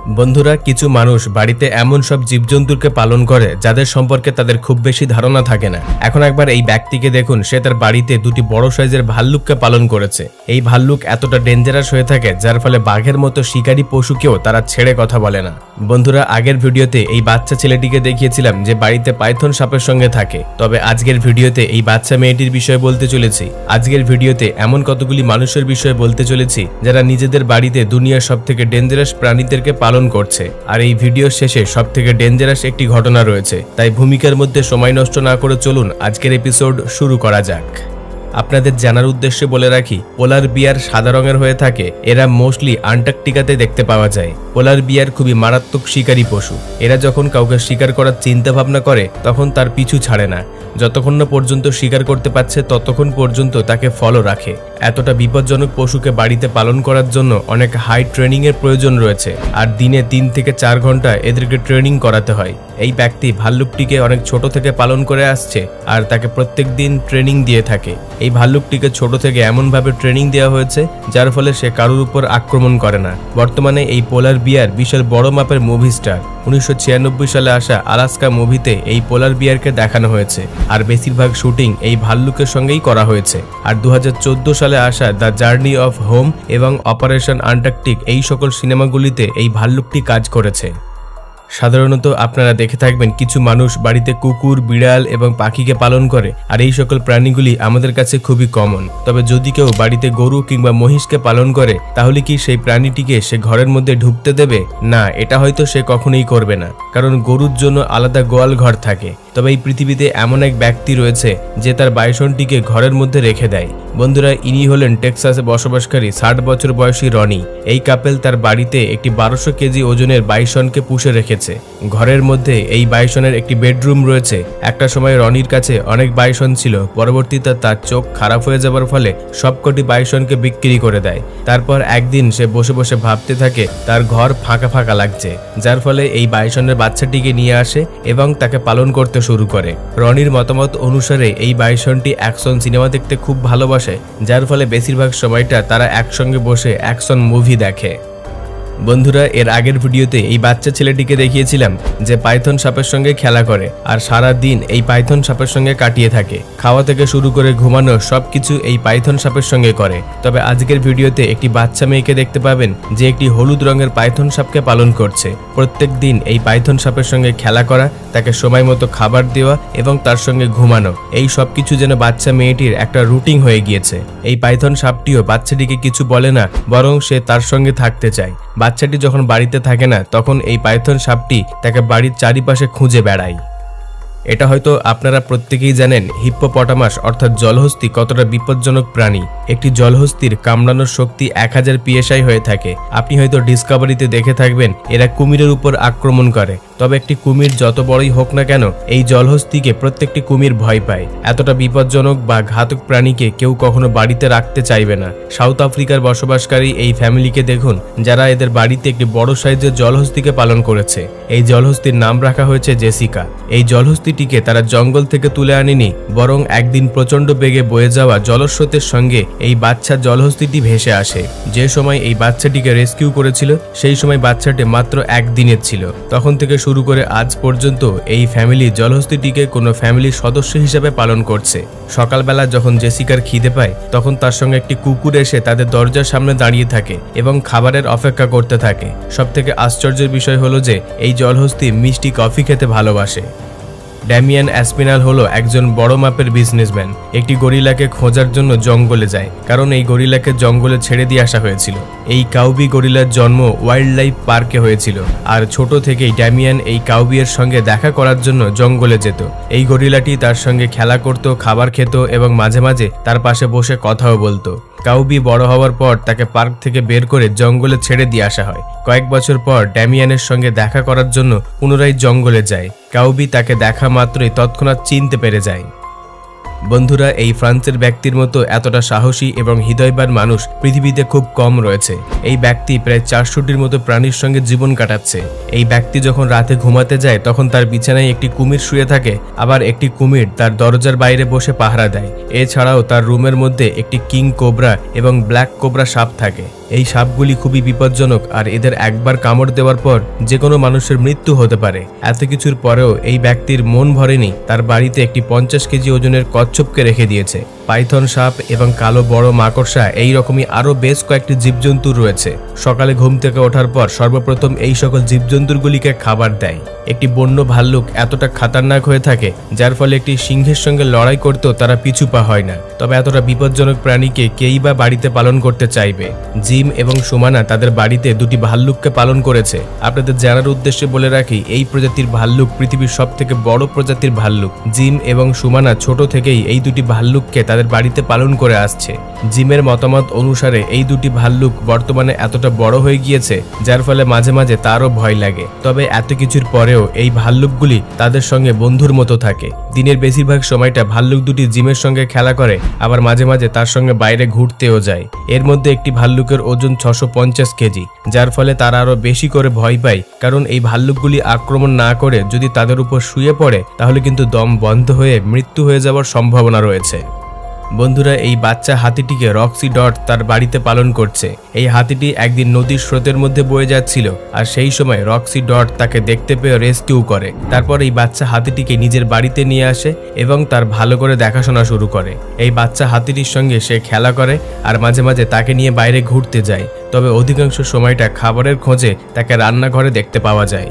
বন্ধুরা, কিছু মানুষ বাড়িতে এমন সব জীবজন্তুকে পালন করে যাদের সম্পর্কে তাদের খুব বেশি ধারণা থাকে না। এখন একবার এই ব্যক্তিকে দেখুন, সে তার বাড়িতে দুটি বড় সাইজের ভাল্লুককে পালন করেছে। এই ভাল্লুক এতটা ডেঞ্জারাস হয়ে থাকে যার ফলে বাঘের মতো শিকারী পশুকেও তারা ছেড়ে কথা বলে না। বন্ধুরা, আগের ভিডিওতে এই বাচ্চা ছেলেটিকে দেখিয়েছিলাম যে বাড়িতে পাইথন সাপের সঙ্গে থাকে, তবে আজকের ভিডিওতে এই বাচ্চা মেয়েটির বিষয়ে বলতে চলেছি। আজকের ভিডিওতে এমন কতগুলি মানুষের বিষয়ে বলতে চলেছি যারা নিজেদের বাড়িতে দুনিয়ার সবথেকে ডেঞ্জারাস প্রাণীদেরকে পালন করছে। আর এই ভিডিওর শেষে সবথেকে ডেঞ্জারাস একটি ঘটনা রয়েছে, তাই ভূমিকার মধ্যে সময় নষ্ট না করে চলুন আজকের এপিসোড শুরু করা যাক। আপনাদের জানার উদ্দেশ্যে বলে রাখি, পোলার বিয়ার সাদা রঙের হয়ে থাকে। এরা মোস্টলি আন্টার্কটিকাতে দেখতে পাওয়া যায়। পোলার বিয়ার খুবই মারাত্মক শিকারী পশু। এরা যখন কাউকে শিকার করার চিন্তা ভাবনা করে তখন তার পিছু ছাড়ে না। যতক্ষণ না পর্যন্ত শিকার করতে পারছে ততক্ষণ পর্যন্ত তাকে ফলো রাখে। এতটা বিপজ্জনক পশুকে বাড়িতে পালন করার জন্য অনেক হাই ট্রেনিং এর প্রয়োজন রয়েছে, আর দিনে 3 থেকে 4 ঘন্টা এদেরকে ট্রেনিং করাতে হয়। এই ব্যক্তি ভাল্লুকটিকে অনেক ছোট থেকে পালন করে আসছে আর তাকে প্রত্যেক দিন ট্রেনিং দিয়ে থাকে। এই ভাল্লুকটিকে ছোট থেকে এমনভাবে ট্রেনিং দেওয়া হয়েছে যার ফলে সে কারোর উপর আক্রমণ করে না। বর্তমানে এই পোলার বিয়ার বিশাল বড় মাপের মুভি স্টার। 1996 সালে আসা আলাস্কা মুভিতে এই পোলার বিয়ারকে দেখানো হয়েছে, আর বেশিরভাগ শুটিং এই ভাল্লুকের সঙ্গেই করা হয়েছে। আর 2014 সালে আসা দ্য জার্নি অফ হোম এবং অপারেশন আন্টার্কটিক এই সকল সিনেমাগুলিতে এই ভাল্লুকটি কাজ করেছে। সাধারণত আপনারা দেখে থাকবেন কিছু মানুষ বাড়িতে কুকুর, বিড়াল এবং পাখিকে পালন করে, আর এই সকল প্রাণীগুলি আমাদের কাছে খুবই কমন। তবে যদি কেউ বাড়িতে গরু কিংবা মহিষকে পালন করে তাহলে কি সেই প্রাণীটিকে সে ঘরের মধ্যে ঢুকতে দেবে? না, এটা হয়তো সে কখনোই করবে না, কারণ গরুর জন্য আলাদা গোয়াল ঘর থাকে। তবে এই পৃথিবীতে এমন এক ব্যক্তি রয়েছে যে তার বাইসনটিকে ঘরের মধ্যে রেখে দেয়। বন্ধুরা, ইনি হলেন টেক্সাসে বসবাসকারী 60 বছর বয়সী রনি। এই কাপেল তার বাড়িতে একটি 1200 কেজি ওজনের বাইসনকে পুষে রেখেছে। ঘরের মধ্যে এই বাইসনের একটি বেডরুম রয়েছে। একটা সময় রনির কাছে অনেক বাইসন ছিল, পরবর্তীতে তার চোখ খারাপ হয়ে যাবার ফলে সবকটি বাইসনকে বিক্রি করে দেয়। তারপর একদিন সে বসে বসে ভাবতে থাকে তার ঘর ফাঁকা ফাঁকা লাগছে, যার ফলে এই বাইসনের বাচ্চাটিকে নিয়ে আসে এবং তাকে পালন করতে শুরু করে। রনির মতামত অনুসারে এই বাইসনটি অ্যাকশন সিনেমা দেখতে খুব ভালোবাসে, যার ফলে বেশিরভাগ সময়টা তারা একসঙ্গে বসে অ্যাকশন মুভি দেখে। বন্ধুরা, এর আগের ভিডিওতে এই বাচ্চা ছেলেটিকে দেখিয়েছিলাম যে পাইথন সাপের সঙ্গে খেলা করে আর সারা দিন এই পাইথন সাপের সঙ্গে কাটিয়ে থাকে। খাওয়া থেকে শুরু করে ঘুমানো সবকিছু এই পাইথন সাপের সঙ্গে করে। তবে আজকের ভিডিওতে একটি বাচ্চা মেয়েকে দেখতে পাবেন যে একটি হলুদ রঙের পাইথন সাপকে পালন করছে। প্রত্যেক দিন এই পাইথন সাপের সঙ্গে খেলা করা, তাকে সময় মতো খাবার দেওয়া এবং তার সঙ্গে ঘুমানো, এই সবকিছু যেন বাচ্চা মেয়েটির একটা রুটিন হয়ে গিয়েছে। এই পাইথন সাপটিও বাচ্চাটিকে কিছু বলে না, বরং সে তার সঙ্গে থাকতে চায়। বাচ্চাটি যখন বাড়িতে থাকে না তখন এই পাইথন সাপটি তাকে বাড়ির চারিপাশে খুঁজে বেড়ায়। এটা হয়তো আপনারা প্রত্যেকেই জানেন, হিপ্পোপটামাস অর্থাৎ জলহস্তী কতটা বিপজ্জনক প্রাণী। একটি জলহস্তির কামড়ানোর শক্তি 1000 PSI হয়ে থাকে। আপনি হয়তো ডিসকভারিতে দেখে থাকবেন এরা কুমিরের উপর আক্রমণ করে। তবে একটি কুমির যত বড়ই হোক না কেন, এই জলহস্তিকে প্রত্যেকটি কুমির ভয় পায়। এতটা বিপজ্জনক বা ঘাতক প্রাণীকে কেউ কখনো বাড়িতে রাখতে চাইবে না। সাউথ আফ্রিকার বসবাসকারী এই ফ্যামিলিকে দেখুন, যারা এদের বাড়িতে একটি বড় সাইজের জলহস্তিকে পালন করেছে। এই জলহস্তির নাম রাখা হয়েছে জেসিকা। এই জলহস্তিটিকে তারা জঙ্গল থেকে তুলে আনেনি, বরং একদিন প্রচন্ড বেগে বয়ে যাওয়া জলস্রোতের সঙ্গে এই বাচ্চা জলহস্তিটি ভেসে আসে। যে সময় এই বাচ্চাটিকে রেস্কিউ করেছিল সেই সময় বাচ্চাটি মাত্র 1 দিনের ছিল। তখন থেকে শুরু করে আজ পর্যন্ত এই ফ্যামিলি জলহস্তিটিকে কোনো ফ্যামিলির সদস্য হিসেবে পালন করছে। সকালবেলা যখন জেসিকার খিদে পায় তখন তার সঙ্গে একটি কুকুর এসে তাদের দরজার সামনে দাঁড়িয়ে থাকে এবং খাবারের অপেক্ষা করতে থাকে। সবথেকে আশ্চর্যের বিষয় হলো যে এই জলহস্তি মিষ্টি কফি খেতে ভালোবাসে। ড্যামিয়ান অ্যাসপিনাল হলো একজন বড় মাপের বিজনেসম্যান। একটি গরিলাকে খোঁজার জন্য জঙ্গলে যায়, কারণ এই গরিলাকে জঙ্গলে ছেড়ে দিয়ে আসা হয়েছিল। এই কাউবি গরিলার জন্ম ওয়াইল্ড লাইফ পার্কে হয়েছিল, আর ছোট থেকেই ড্যামিয়ান এই কাউবিয়ের সঙ্গে দেখা করার জন্য জঙ্গলে যেত। এই গরিলাটি তার সঙ্গে খেলা করত, খাবার খেত এবং মাঝে মাঝে তার পাশে বসে কথাও বলতো। কাউবি বড় হওয়ার পর তাকে পার্ক থেকে বের করে জঙ্গলে ছেড়ে দিয়ে আসা হয়। কয়েক বছর পর ড্যামিয়ানের সঙ্গে দেখা করার জন্য পুনরায় জঙ্গলে যায়। কাউবি তাকে দেখা মাত্রই তৎক্ষণাৎ চিনতে পেরে যায়। বন্ধুরা, এই ফ্রান্সের ব্যক্তির মতো এতটা সাহসী এবং হৃদয়বান মানুষ পৃথিবীতে খুব কম রয়েছে। এই ব্যক্তি প্রায় 400টির মতো প্রাণীর সঙ্গে জীবন কাটাচ্ছে। এই ব্যক্তি যখন রাতে ঘুমাতে যায় তখন তার বিছানায় একটি কুমির শুয়ে থাকে, আবার একটি কুমির তার দরজার বাইরে বসে পাহারা দেয়। এছাড়াও তার রুমের মধ্যে একটি কিং কোবরা এবং ব্ল্যাক কোবরা সাপ থাকে। এই সাপগুলি খুবই বিপজ্জনক আর এদের একবার কামড় দেওয়ার পর যে কোনো মানুষের মৃত্যু হতে পারে। এত কিছুর পরেও এই ব্যক্তির মন ভরেনি, তার বাড়িতে একটি 50 কেজি ওজনের কচ্ছপকে রেখে দিয়েছে। পাইথন সাপ এবং কালো বড় মাকড়সা এই রকমই আরো বেশ কয়েকটি জীবজন্তু রয়েছে। সকালে ঘুম থেকে ওঠার পর সর্বপ্রথম এই সকল জীবজন্তুগুলিকে খাবার দেয়। একটি বন্য ভাল্লুক এতটা খাতারনাক হয়ে থাকে যার ফলে একটি সিংহের সঙ্গে লড়াই করতেও তারা পিছু পা হয় না। তবে এতটা বিপজ্জনক প্রাণীকে কেই বা বাড়িতে পালন করতে চাইবে। জিম এবং সুমানা তাদের বাড়িতে দুটি ভাল্লুককে পালন করেছে। আপনাদের জানার উদ্দেশ্যে বলে রাখি, এই প্রজাতির ভাল্লুক পৃথিবীর সবথেকে বড় প্রজাতির ভাল্লুক। জিম এবং সুমানা ছোট থেকেই এই দুটি ভাল্লুককে তাদের বাড়িতে পালন করে আসছে। জিমের মতামত অনুসারে এই দুটি ভাল্লুক বর্তমানে এতটা বড় হয়ে গিয়েছে যার ফলে মাঝে মাঝে তারও ভয় লাগে। তবে এত কিছুর পরেও এই ভাল্লুকগুলি তাদের সঙ্গে বন্ধুর মতো থাকে। দিনের বেশিরভাগ সময়টা ভাল্লুক দুটি জিমের সঙ্গে খেলা করে, আবার মাঝে মাঝে তার সঙ্গে বাইরে ঘুরতেও যায়। এর মধ্যে একটি ভাল্লুকের ওজন 650 কেজি, যার ফলে তারা আরো বেশি করে ভয় পায়, কারণ এই ভাল্লুকগুলি আক্রমণ না করে যদি তাদের উপর শুয়ে পড়ে তাহলে কিন্তু দম বন্ধ হয়ে মৃত্যু হয়ে যাওয়ার সম্ভাবনা রয়েছে। বন্ধুরা, এই বাচ্চা হাতিটিকে রক্সি ডট তার বাড়িতে পালন করছে। এই হাতিটি একদিন নদীর স্রোতের মধ্যে বয়ে যাচ্ছিল আর সেই সময় রক্সি ডট তাকে দেখতে পেয়ে রেস্কিউ করে। তারপর এই বাচ্চা হাতিটিকে নিজের বাড়িতে নিয়ে আসে এবং তার ভালো করে দেখাশোনা শুরু করে। এই বাচ্চা হাতিটির সঙ্গে সে খেলা করে আর মাঝে মাঝে তাকে নিয়ে বাইরে ঘুরতে যায়। তবে অধিকাংশ সময়টা খাবারের খোঁজে তাকে রান্নাঘরে দেখতে পাওয়া যায়।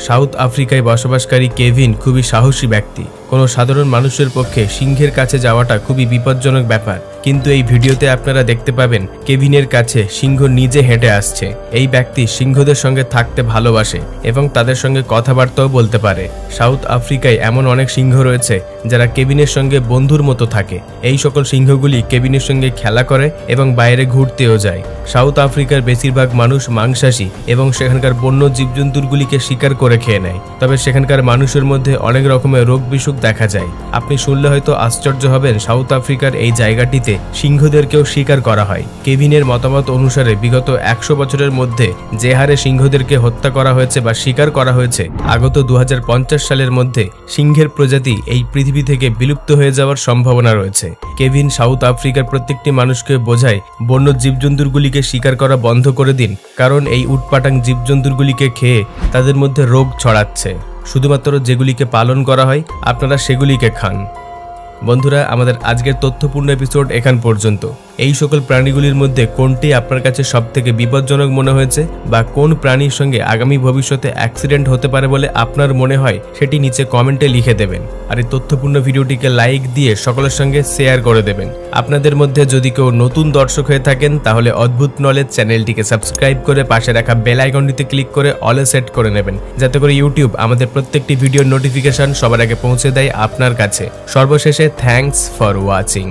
সাউথ আফ্রিকায় বসবাসকারী কেভিন খুবই সাহসী ব্যক্তি। কোনো সাধারণ মানুষের পক্ষে সিংহের কাছে যাওয়াটা খুবই বিপজ্জনক ব্যাপার, কিন্তু এই ভিডিওতে আপনারা দেখতে পাবেন কেভিনের কাছে সিংহ নিজে হেঁটে আসছে। এই ব্যক্তি সিংহদের সঙ্গে থাকতে ভালোবাসে এবং তাদের সঙ্গে কথাবার্তাও বলতে পারে। সাউথ আফ্রিকায় এমন অনেক সিংহ রয়েছে যারা কেভিনের সঙ্গে বন্ধুর মতো থাকে। এই সকল সিংহগুলি কেভিনের সঙ্গে খেলা করে এবং বাইরে ঘুরতেও যায়। সাউথ আফ্রিকার বেশিরভাগ মানুষ মাংসাশী এবং সেখানকার বন্য জীবজন্তুগুলিকে শিকার করে খেয়ে নেয়। তবে সেখানকার মানুষের মধ্যে অনেক রকমের রোগ বিসুখ দেখা যায়। আপনি শুনলে হয়তো আশ্চর্য হবেন, সাউথ আফ্রিকার এই জায়গাটিতে সিংহদেরকেও শিকার করা হয়। কেভিনের মতামত অনুসারে বিগত 100 বছরের মধ্যে যে হারে সিংহদেরকে হত্যা করা হয়েছে বা শিকার করা হয়েছে, আগত 2050 সালের মধ্যে সিংহের প্রজাতি এই পৃথিবী থেকে বিলুপ্ত হয়ে যাওয়ার সম্ভাবনা রয়েছে। কেভিন সাউথ আফ্রিকার প্রত্যেকটি মানুষকে বোঝায় বন্য জীবজন্তুগুলিকে শিকার করা বন্ধ করে দিন, কারণ এই উটপাটাং জীবজন্তুগুলিকে খেয়ে তাদের মধ্যে রোগ ছড়াচ্ছে। শুধুমাত্র যেগুলিকে পালন করা হয় আপনারা সেগুলিকে খান। বন্ধুরা, আমাদের আজকের তথ্যপূর্ণ এপিসোড এখান পর্যন্ত। এই সকল প্রাণীগুলির মধ্যে কোনটি আপনার কাছে সবথেকে বিপজ্জনক মনে হয়েছে বা কোন প্রাণীর সঙ্গে আগামী ভবিষ্যতে অ্যাক্সিডেন্ট হতে পারে বলে আপনার মনে হয় সেটি নিচে কমেন্টে লিখে দেবেন। আর এই তথ্যপূর্ণ ভিডিওটিকে লাইক দিয়ে সকলের সঙ্গে শেয়ার করে দেবেন। আপনাদের মধ্যে যদি কেউ নতুন দর্শক হয়ে থাকেন তাহলে অদ্ভুত নলেজ চ্যানেলটিকে সাবস্ক্রাইব করে পাশে রাখা বেল আইকনটিতে ক্লিক করে অলে সেট করে নেবেন, যাতে করে ইউটিউব আমাদের প্রত্যেকটি ভিডিওর নোটিফিকেশন সবার আগে পৌঁছে দেয় আপনার কাছে। সর্বশেষে থ্যাঙ্কস ফর ওয়াচিং।